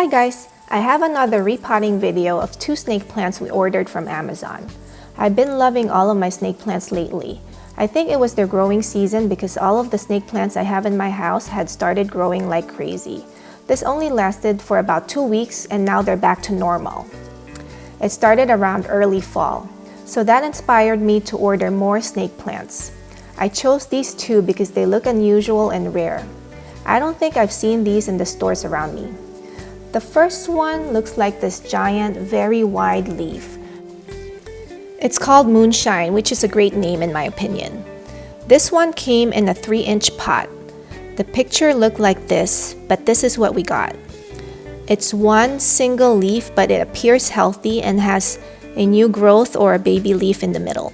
Hi guys! I have another repotting video of 2 snake plants we ordered from Amazon. I've been loving all of my snake plants lately. I think it was their growing season because all of the snake plants I have in my house had started growing like crazy. This only lasted for about 2 weeks and now they're back to normal. It started around early fall, so that inspired me to order more snake plants. I chose these 2 because they look unusual and rare. I don't think I've seen these in the stores around me. The first one looks like this giant, very wide leaf. It's called Moonshine, which is a great name in my opinion. This one came in a 3-inch pot. The picture looked like this, but this is what we got. It's one single leaf, but it appears healthy and has a new growth or a baby leaf in the middle.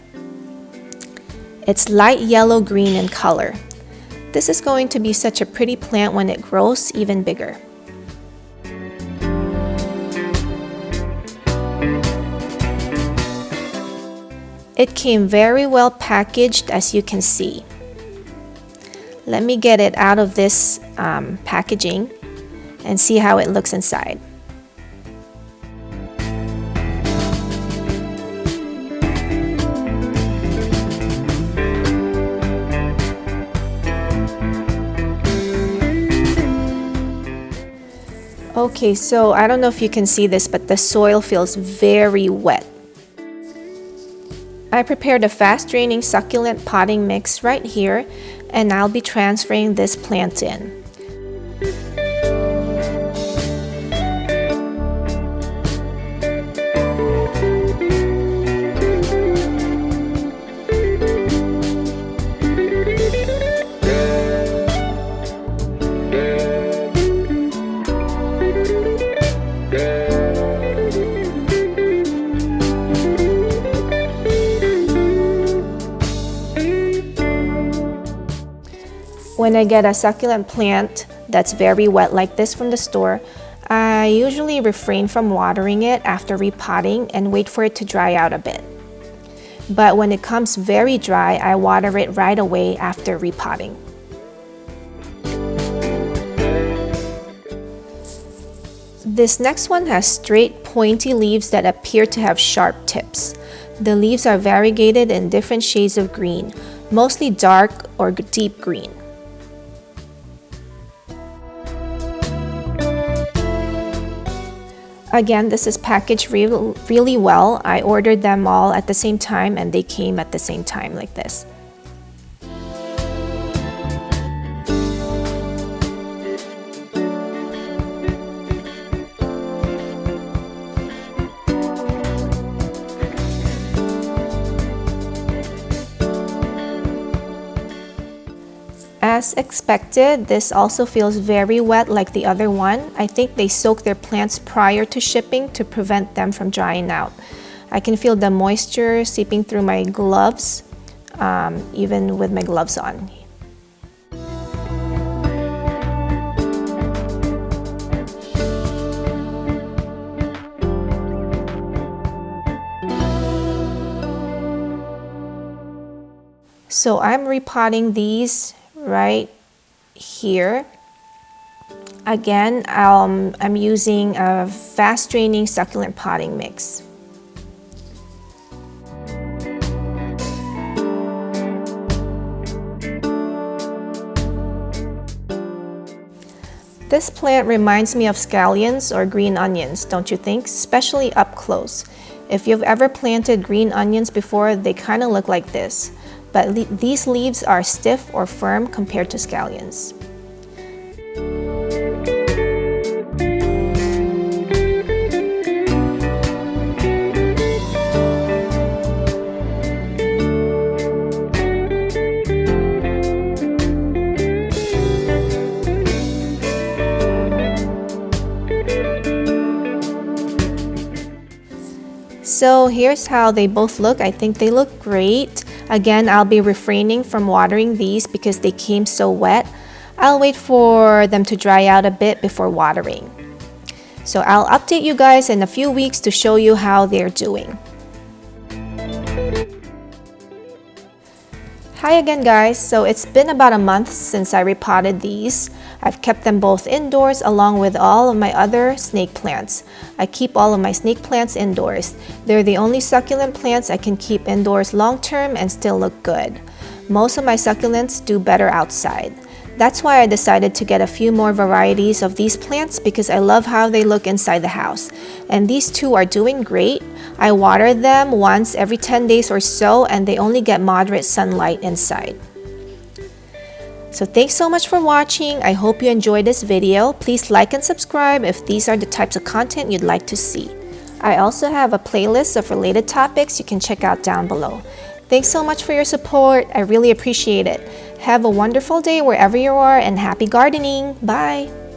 It's light yellow-green in color. This is going to be such a pretty plant when it grows even bigger. It came very well packaged, as you can see. Let me get it out of this packaging and see how it looks inside. Okay, so I don't know if you can see this, but the soil feels very wet. I prepared a fast-draining succulent potting mix right here, and I'll be transferring this plant in. When I get a succulent plant that's very wet like this from the store, I usually refrain from watering it after repotting and wait for it to dry out a bit. But when it comes very dry, I water it right away after repotting. This next one has straight, pointy leaves that appear to have sharp tips. The leaves are variegated in different shades of green, mostly dark or deep green. Again, this is packaged really well. I ordered them all at the same time and they came at the same time like this. As expected, this also feels very wet like the other one. I think they soak their plants prior to shipping to prevent them from drying out. I can feel the moisture seeping through my gloves, even with my gloves on. So I'm repotting these right here. Again, I'm using a fast draining succulent potting mix. This plant reminds me of scallions or green onions, don't you think? Especially up close. If you've ever planted green onions before, they kind of look like this. But these leaves are stiff or firm compared to scallions. So here's how they both look. I think they look great. Again, I'll be refraining from watering these because they came so wet. I'll wait for them to dry out a bit before watering. So I'll update you guys in a few weeks to show you how they're doing. Hi again guys, so it's been about a month since I repotted these. I've kept them both indoors along with all of my other snake plants. I keep all of my snake plants indoors. They're the only succulent plants I can keep indoors long term and still look good. Most of my succulents do better outside. That's why I decided to get a few more varieties of these plants because I love how they look inside the house. And these two are doing great. I water them once every 10 days or so and they only get moderate sunlight inside. So thanks so much for watching. I hope you enjoyed this video. Please like and subscribe if these are the types of content you'd like to see. I also have a playlist of related topics you can check out down below. Thanks so much for your support. I really appreciate it. Have a wonderful day wherever you are and happy gardening. Bye!